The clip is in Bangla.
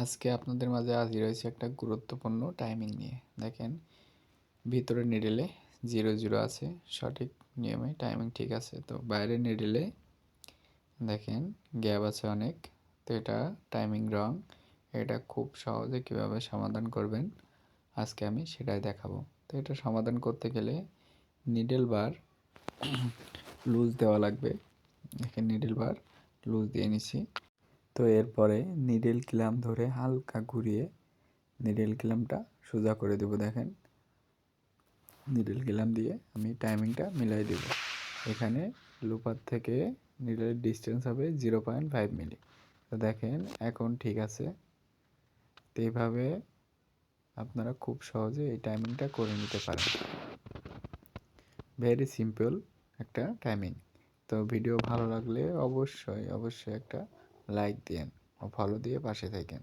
আজকে আপনাদের মাঝে হাজির হয়েছে একটা গুরুত্বপূর্ণ টাইমিং নিয়ে। দেখেন, ভিতরে নিডেলে 0 0 আছে, সঠিক নিয়মে টাইমিং ঠিক আছে। তো বাইরে নিডেলে দেখেন গ্যাপ আছে অনেক, তো এটা টাইমিং রং। এটা খুব সহজে কিভাবে সমাধান করবেন আজকে আমি সেটাই দেখাবো। তো এটা সমাধান করতে গেলে নিডেল বার লুজ দেওয়া লাগবে। দেখেন নিডেল বার লুজ দিয়ে নিছি। তো এরপরে নিডেল ক্ল্যাম্প ধরে হালকা ঘুরিয়ে নিডেল ক্ল্যাম্পটা সোজা করে দেব। দেখেন নিডেল ক্ল্যাম্প দিয়ে আমি টাইমিংটা মিলাই দেব। এখানে লুপার থেকে নিডেলের ডিস্টেন্স হবে 0.5 মিলি। তো দেখেন এখন ঠিক আছে। তো এইভাবে আপনারা খুব সহজে এই টাইমিংটা করে নিতে পারেন। ভেরি সিম্পল একটা টাইমিং। তো ভিডিও ভালো লাগলে অবশ্যই একটা লাইক দিন ও ফলো দিয়ে পাশে থাকেন।